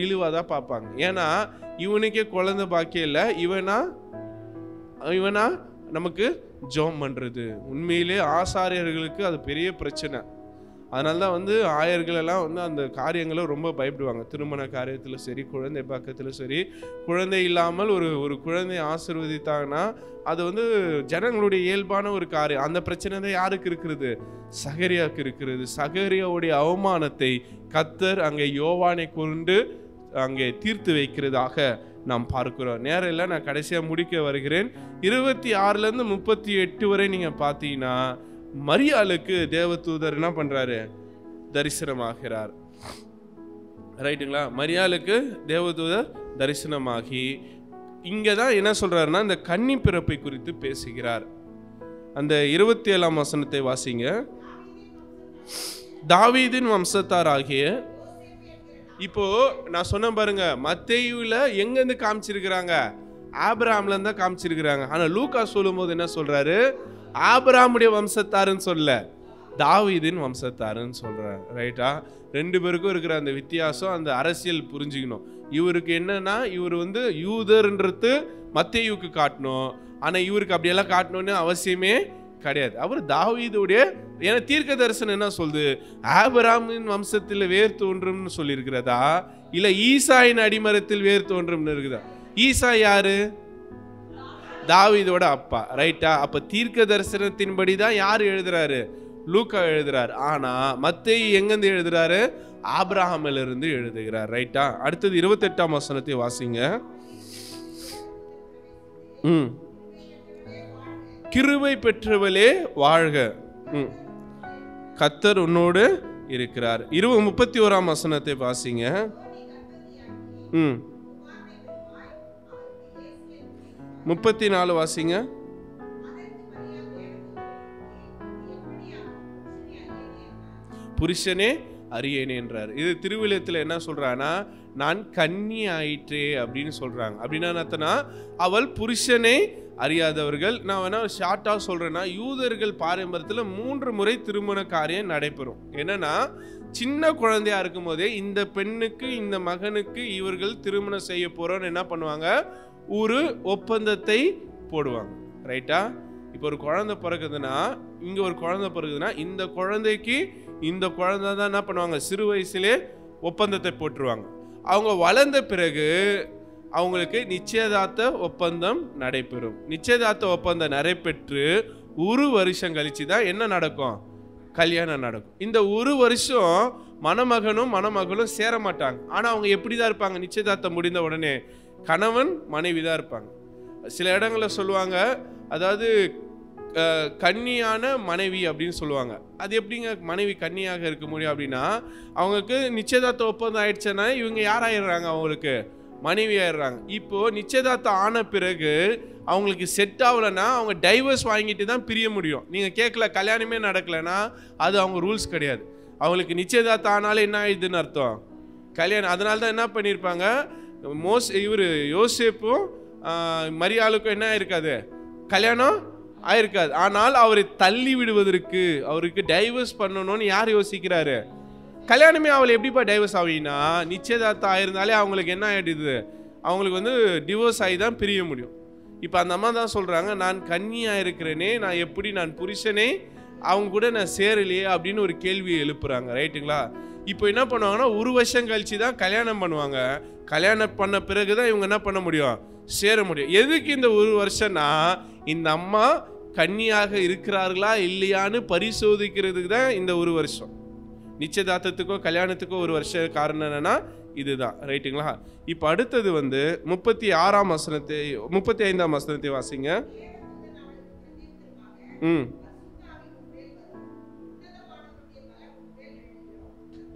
இழிவாக தான் பார்ப்பாங்க. ஏன்னா இவனுக்கே குழந்தை பாக்கியம் இல்லை, இவனா நமக்கு ஜோம் பண்ணுறது. உண்மையிலே ஆசாரியர்களுக்கு அது பெரிய பிரச்சனை. அதனால தான் வந்து ஆயர்கள் எல்லாம் வந்து அந்த காரியங்களை ரொம்ப பயப்படுவாங்க. திருமண காரியத்தில் சரி, குழந்தை பக்கத்தில் சரி, குழந்தை இல்லாமல் ஒரு குழந்தையை ஆசீர்வதித்தாங்கன்னா அது வந்து ஜனங்களுடைய இயல்பான ஒரு காரியம். அந்த பிரச்சனை தான் யாருக்கு இருக்கிறது? சகரியாவுக்கு இருக்கிறது. சகரியாவுடைய அவமானத்தை கர்த்தர் அங்கே யோவானை கொண்டு அங்கே தீர்த்து வைக்கிறதாக நாம் பார்க்கிறோம். நேரம் இல்லை, நான் கடைசியாக முடிக்க வருகிறேன். 26 38 வரை நீங்க பார்த்தீங்கன்னா மரியாளுக்கு தேவதூதர் என்ன பண்றாரு? தரிசனமாகிறார். ரைட்டுங்களா? மரியாளுக்கு தேவதூதர் தரிசனமாகி இங்கதான் என்ன சொல்றாருன்னா இந்த கன்னி பிறப்பை குறித்து பேசுகிறார். அந்த 27ஆம் வசனத்தை வாசிங்க. தாவீதின் வம்சத்தார் ஆகிய, இப்போ நான் சொன்ன பாருங்க, மத்தேயுல எங்க இருந்து காமிச்சிருக்கிறாங்க? ஆபிரகாம்ல இருந்தா காமிச்சிருக்கிறாங்க. ஆனா லூக்கா சொல்லும் போது என்ன சொல்றாரு? ஆபிரகாமுடைய வம்சத்தாருன்னு சொல்ல, தாவீதின் வம்சத்தாருன்னு சொல்றாரு. ரைட்டா? ரெண்டு பேருக்கும் இருக்கிற அந்த வித்தியாசம், அந்த அரசியல் புரிஞ்சுக்கணும். இவருக்கு என்னன்னா, இவர் வந்து யூதர்ன்றது மத்தேயுக்கு காட்டணும். ஆனா இவருக்கு அப்படியெல்லாம் காட்டணும்னு அவசியமே கிடையாது. அவர் தாவீதுடைய, ஏன்னா தீர்க்க தரிசனம் என்ன சொல்லுது? ஆபிரகாமின் வம்சத்தில் வேர் தோன்றும்னு சொல்லி இருக்கிறதா, இல்ல ஈசாயின் அடிமரத்தில் வேர் தோன்றும்னு இருக்குதா? ஈசா யாரு? தாவீதோட அப்பா. ரைட்டா? அப்ப தீர்க்க தரிசனத்தின்படி தான் யார் எழுதுறாரு? லூக்கா எழுதுறாரு. ஆனா மத்தேயு எங்கிருந்து எழுதுறாரு? ஆபிரகாமில் இருந்து எழுதுகிறார். ரைட்டா? அடுத்தது 28ஆம் வசனத்தை வாசிங்க. கிருபை பெற்றவளே வாழ்க, கர்த்தர் உன்னோடு இருக்கிறார். 31ஆம் வசனத்தை வாசிங்க. 34 வாசிங்க. புருஷனே அறியேனே என்றார். இது திருவிழத்தில் என்ன சொல்றான்னா, நான் கன்னி ஆயிற்றே அப்படின்னு சொல்றாங்க. அப்படின்னா அவள் புருஷனை அறியாதவர்கள். நான் வேணா ஷார்ட்டா சொல்றேன்னா, யூதர்கள் பாரம்பரியத்தில் 3 முறை திருமண காரியம் நடைபெறும். என்னன்னா, சின்ன குழந்தையா இருக்கும் போதே இந்த பெண்ணுக்கு இந்த மகனுக்கு இவர்கள் திருமணம் செய்ய போறோம்னு என்ன பண்ணுவாங்க? ஒரு ஒப்பந்தத்தை போடுவாங்க. ரைட்டா? இப்போ ஒரு குழந்தை பிறகுதுன்னா, இங்க ஒரு குழந்தை பிறகுதுன்னா, இந்த குழந்தைக்கு இந்த குழந்தை தான் என்ன பண்ணுவாங்க? சிறு வயசுலே ஒப்பந்தத்தை போட்டுருவாங்க. அவங்க வளர்ந்த பிறகு அவங்களுக்கு நிச்சயதார்த்த ஒப்பந்தம் நடைபெறும். நிச்சயதார்த்த ஒப்பந்தம் நடைபெற்று 1 வருஷம் கழிச்சு தான் என்ன நடக்கும்? கல்யாணம் நடக்கும். இந்த 1 வருஷம் மணமகனும் மணமகளும் சேர மாட்டாங்க. ஆனா அவங்க எப்படிதான் இருப்பாங்க? நிச்சயதார்த்தம் முடிந்த உடனே கணவன் மனைவி தான் இருப்பாங்க. சில இடங்களில் சொல்லுவாங்க, அதாவது கன்னியான மனைவி அப்படின்னு சொல்லுவாங்க. அது எப்படிங்க மனைவி கன்னியாக இருக்க முடியும் அப்படின்னா, அவங்களுக்கு நிச்சயதார்த்த ஒப்பந்தம் ஆயிடுச்சுன்னா இவங்க யாராயிடுறாங்க? அவங்களுக்கு மனைவி ஆயிடுறாங்க. இப்போ நிச்சயதார்த்தம் ஆன பிறகு அவங்களுக்கு செட் ஆகலைன்னா அவங்க டைவர்ஸ் வாங்கிட்டு தான் பிரிய முடியும். நீங்கள் கேட்கல, கல்யாணமே நடக்கலைன்னா அது அவங்க ரூல்ஸ் கிடையாது. அவங்களுக்கு நிச்சயதார்த்தம் ஆனாலும் என்ன ஆயிடுதுன்னு அர்த்தம்? கல்யாணம். அதனால தான் என்ன பண்ணியிருப்பாங்க, இவர் யோசேப்பும் மரியாளுக்கும் என்ன ஆயிருக்காது? கல்யாணம் ஆயிருக்காது. ஆனால் அவரை தள்ளி விடுவதற்கு, அவருக்கு டைவர்ஸ் பண்ணணும்னு யார் யோசிக்கிறாரு? கல்யாணமே அவளை எப்படிப்பா டைவர்ஸ் ஆகினா, நிச்சயதார்த்தம் ஆயிருந்தாலே அவங்களுக்கு என்ன ஆயிடுது? அவங்களுக்கு வந்து டிவோர்ஸ் ஆகி தான் பிரிய முடியும். இப்போ அந்த அம்மா தான் சொல்றாங்க, நான் கன்னியாக இருக்கிறேனே, நான் எப்படி நான் புருஷனே அவங்க கூட நான் சேரலையே அப்படின்னு ஒரு கேள்வியை எழுப்புறாங்க. ரைட்டுங்களா? இப்போ என்ன பண்ணுவாங்கன்னா, 1 வருஷம் கழிச்சு தான் கல்யாணம் பண்ணுவாங்க. கல்யாணம் பண்ண பிறகு தான் இவங்க என்ன பண்ண முடியும்? சேர முடியும். எதுக்கு இந்த 1 வருஷம்னா, இந்த அம்மா கன்னியாக இருக்கிறார்களா இல்லையான்னு பரிசோதிக்கிறதுக்கு தான் இந்த 1 வருஷம். நிச்சயதார்த்தத்துக்கோ கல்யாணத்துக்கோ 1 வருஷம் காரணம் என்னன்னா இதுதான். ரைட்டுங்களா? இப்போ அடுத்தது வந்து 35ஆம் வசனத்தை வாசிங்க.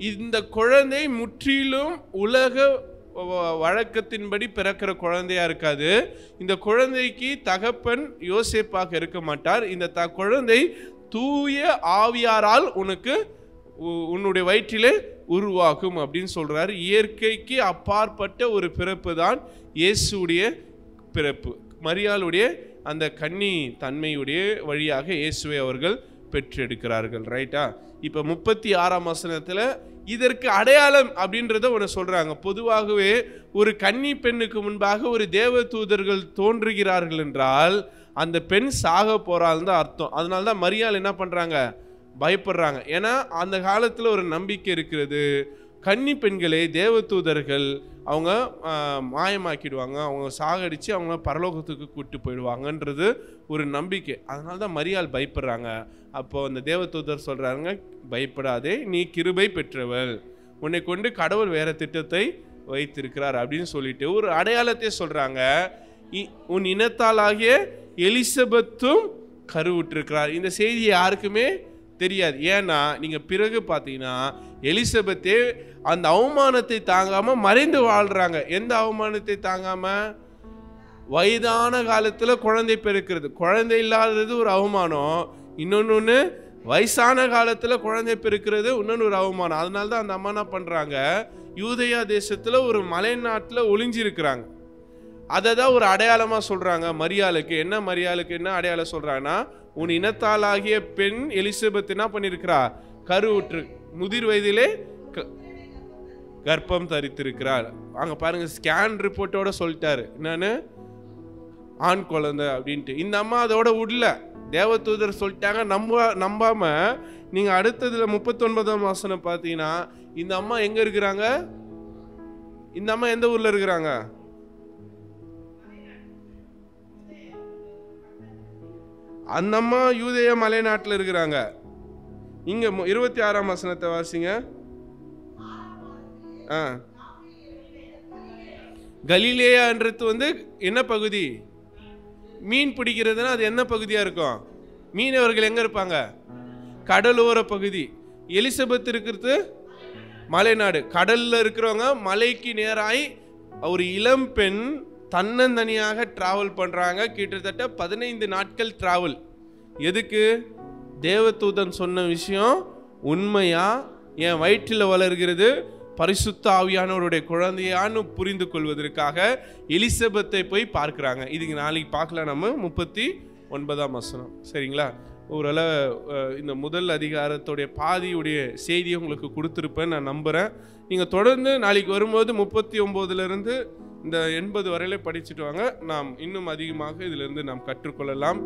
இந்த குழந்தை முற்றிலும் உலக வழக்கத்தின்படி பிறக்கிற குழந்தையா இருக்காது. இந்த குழந்தைக்கு தகப்பன் யோசேப்பாக இருக்க மாட்டார். இந்த குழந்தை தூய ஆவியாரால் உன்னுடைய வயிற்றிலே உருவாகும் அப்படின்னு சொல்றாரு. இயற்கைக்கு அப்பாற்பட்ட ஒரு பிறப்பு தான் இயேசுடைய பிறப்பு. மரியாளுடைய அந்த கன்னி தன்மையுடைய வழியாக இயேசுவை அவர்கள் பெற்றெடுக்கிறார்கள். ரைட்டா? இப்ப 36ஆம் வசனத்துல இதற்கு அடையாளம் அப்படின்றத ஒன்று சொல்றாங்க. பொதுவாகவே ஒரு கன்னி பெண்ணுக்கு முன்பாக ஒரு தேவ தூதர்கள் தோன்றுகிறார்கள் என்றால் அந்த பெண் சாக போறாள்னு தான் அர்த்தம். அதனால தான் மரியாள் என்ன பண்றாங்க? பயப்படுறாங்க. ஏன்னா அந்த காலத்தில் ஒரு நம்பிக்கை இருக்கிறது, கன்னி பெண்களை தேவதூதர்கள் அவங்க மாயமாக்கிடுவாங்க, அவங்க சாகடித்து அவங்கள பரலோகத்துக்கு கூட்டு போயிடுவாங்கன்றது ஒரு நம்பிக்கை. அதனால தான் மரியாள் பயப்படுறாங்க. அப்போ அந்த தேவதூதர் சொல்கிறாங்க, பயப்படாதே, நீ கிருபை பெற்றவள், உன்னை கொண்டு கடவுள் வேற திட்டத்தை வைத்திருக்கிறார் அப்படின்னு சொல்லிட்டு ஒரு அடையாளத்தை சொல்கிறாங்க. உன் இனத்தாலாகிய எலிசபெத்தும் கருவுற்றிருக்கிறார். இந்த செய்தி யாருக்குமே தெரியாது. ஏன்னா நீங்கள் பிறகு பார்த்தீங்கன்னா எலிசபெத்தே அந்த அவமானத்தை தாங்காமல் மறைந்து வாழ்கிறாங்க. எந்த அவமானத்தை தாங்காமல்? வயதான காலத்தில் குழந்தை பெருக்கிறது, குழந்தை இல்லாதது ஒரு அவமானம். இன்னொன்று வயசான காலத்தில் குழந்தை பெருக்கிறது இன்னொன்று ஒரு அவமானம். அதனால தான் அந்த அம்மா என்ன பண்ணுறாங்க, யூதேயா தேசத்தில் ஒரு மலை நாட்டில் ஒளிஞ்சிருக்கிறாங்க. அதை தான் ஒரு அடையாளமாக சொல்கிறாங்க மரியாளுக்கு. என்ன மரியாளுக்கு என்ன அடையாளம் சொல்கிறாங்கன்னா, உன் இனத்தாலாகிய பெண் எலிசபெத் என்ன பண்ணியிருக்கிறா, கருவுற்று முதிர் வயதிலே கர்ப்பம் தரித்திருக்கிறார். அங்கே பாருங்க, ஸ்கேன் ரிப்போர்ட்டோட சொல்லிட்டாரு என்னன்னு, ஆண் குழந்தை அப்படின்ட்டு. இந்த அம்மா அதோட விடல, தேவதூதர் சொல்லிட்டாங்க நம்பாம. நீங்கள் அடுத்ததுல 39ஆம் வசனம் பார்த்தீங்கன்னா, இந்த அம்மா எங்க இருக்கிறாங்க? இந்த அம்மா எந்த ஊர்ல இருக்கிறாங்க? அந்த அம்மா யூதேய மலை நாட்டில் இருக்கிறாங்க. இங்க 26ஆம் வசனத்தை வாசிங்க. கலிலேயான்றது என்ன பகுதி? மீன் பிடிக்கிறதுனா அது என்ன பகுதியா இருக்கும்? மீனவர்கள் எங்க இருப்பாங்க? கடலோர பகுதி. எலிசபெத் இருக்கிறது மலைநாடு. கடல்ல இருக்கிறவங்க மலைக்கு நேராய் ஒரு இளம் பெண் தன்னந்தனியாக டிராவல் பண்றாங்க. கிட்டத்தட்ட 15 நாட்கள் டிராவல். எதுக்கு? தேவதூதன் சொன்ன விஷயம் உண்மையா, என் வயிற்றில் வளர்கிறது பரிசுத்த ஆவியானவருடைய குழந்தையான்னு புரிந்து கொள்வதற்காக எலிசபெத்தை போய் பார்க்கிறாங்க. இதுக்கு நாளைக்கு பார்க்கலாம் நம்ம 39ஆம் வசனம். சரிங்களா? ஓரளவு இந்த முதல் அதிகாரத்துடைய பாதியுடைய செய்தியை உங்களுக்கு கொடுத்துருப்பேன் நான் நம்புகிறேன். நீங்கள் தொடர்ந்து நாளைக்கு வரும்போது 39லேருந்து இந்த 80 வரையிலே படிச்சுட்டு வாங்க. நாம் இன்னும் அதிகமாக இதிலிருந்து நாம் கற்றுக்கொள்ளலாம்.